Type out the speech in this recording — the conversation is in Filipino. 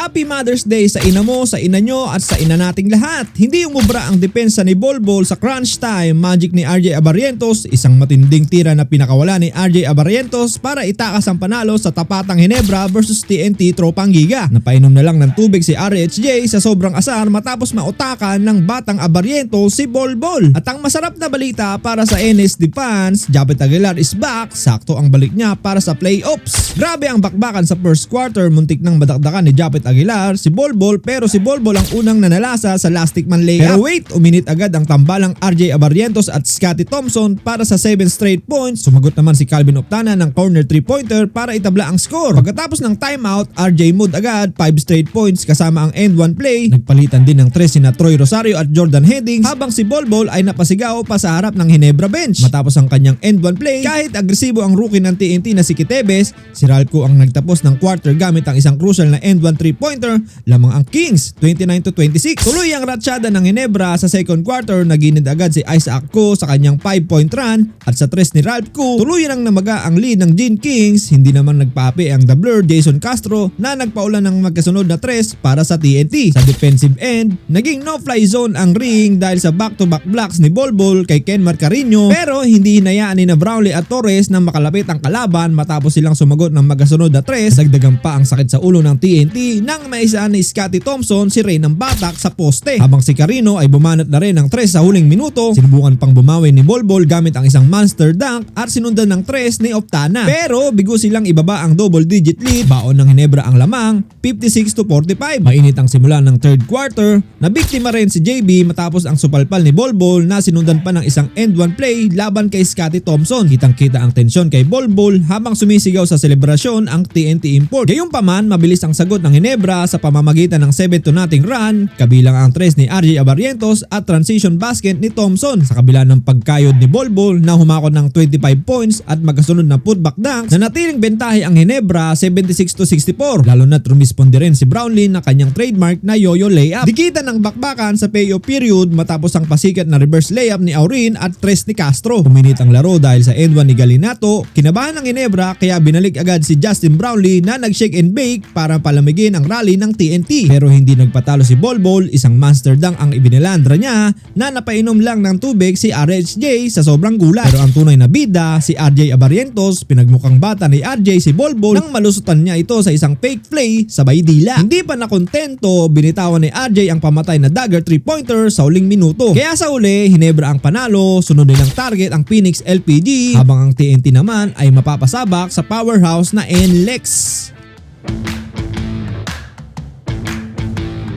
Happy Mother's Day sa ina mo, sa ina nyo at sa ina nating lahat. Hindi umubra ang depensa ni Bolbol sa crunch time magic ni RJ Abarrientos, isang matinding tira na pinakawala ni RJ Abarrientos para itakas ang panalo sa tapatang Ginebra versus TNT Tropang Giga. Napainom na lang ng tubig si RHJ sa sobrang asar matapos mautakan ng batang Abarrientos si Bolbol. At ang masarap na balita para sa NSD fans, Japet Aguilar is back, sakto ang balik niya para sa playoffs. Grabe ang bakbakan sa first quarter, muntik nang madakdakan ni Japet Aguilar si Bolbol, pero si Bolbol ang unang nanalasa sa last stick man layup. Pero wait, uminit agad ang tambalang RJ Abarrientos at Scottie Thompson para sa 7 straight points. Sumagot naman si Calvin Optana ng corner 3-pointer para itabla ang score. Pagkatapos ng timeout, RJ Mood agad 5 straight points kasama ang end 1 play. Nagpalitan din ng 3 sina Troy Rosario at Jordan Headings habang si Bolbol ay napasigaw pa sa harap ng Ginebra bench. Matapos ang kanyang end 1 play, kahit agresibo ang rookie ng TNT na si Kitebes, si Ralco ang nagtapos ng quarter gamit ang isang crucial na end 1 3-pointer, lamang ang Kings 29-26. Tuloy ang ratsyada ng Ginebra sa second quarter, naginid agad si Isaac Ko sa kanyang 5-point run at sa 3 ni Ralph Ko, tuloy nang namaga ang lead ng Gene Kings. Hindi naman nagpapi ang The Blur Jason Castro na nagpaulan ng magkasunod na 3 para sa TNT. Sa defensive end, naging no-fly zone ang ring dahil sa back-to-back blocks ni Bolbol kay Ken Marcarino, pero hindi hinayaan ni na Brownlee at Torres na makalapit ang kalaban matapos silang sumagot ng magkasunod na 3. Dagdagan pa ang sakit sa ulo ng TNT nang maisaan ni Scottie Thompson si Ray ng batak sa poste, habang si Carino ay bumanat na rin ng 3 sa huling minuto. Sinubukan pang bumawi ni Bolbol gamit ang isang monster dunk at sinundan ng 3 ni Optana, pero bigo silang ibaba ang double digit lead. Baon ng Ginebra ang lamang 56-45. Mainit ang simula ng third quarter, nabiktima rin si JB matapos ang supalpal ni Bolbol na sinundan pa ng isang end 1 play laban kay Scottie Thompson. Kitang-kita ang tensyon kay Bolbol habang sumisigaw sa selebrasyon ang TNT import. Gayunpaman, mabilis ang sagot ng Ginebra sa pamamagitan ng 7-0 run, kabilang ang 3 ni RJ Abarrientos at transition basket ni Thompson. Sa kabila ng pagkayod ni Bolbol na humakot ng 25 points at magkasunod na putback dunks, nanatiling bentahe ang Ginebra 76-64, lalo na't rumisponde rin si Brownlee na kanyang trademark na yo-yo layup. Dikita ng bakbakan sa payoff period matapos ang pasikat na reverse layup ni Aurin at 3 ni Castro. Uminit ang laro dahil sa end 1 ni Galinato. Kinabahan ng Ginebra kaya binalik agad si Justin Brownlee na nag-shake and bake para palamigin ang rally ng TNT, pero hindi nagpatalo si Bolbol. Isang monster dunk ang ibinilandra niya na napainom lang ng tubig si RHJ sa sobrang gulat. Pero ang tunay na bida, si RJ Abarrientos, pinagmukhang bata ni RJ si Bolbol nang malusutan niya ito sa isang fake play sabay dila. Hindi pa nakontento, binitawan ni RJ ang pamatay na dagger 3-pointer sa huling minuto. Kaya sa uli, Ginebra ang panalo, sunod nilang target ang Phoenix LPG, habang ang TNT naman ay mapapasabak sa powerhouse na NLEX.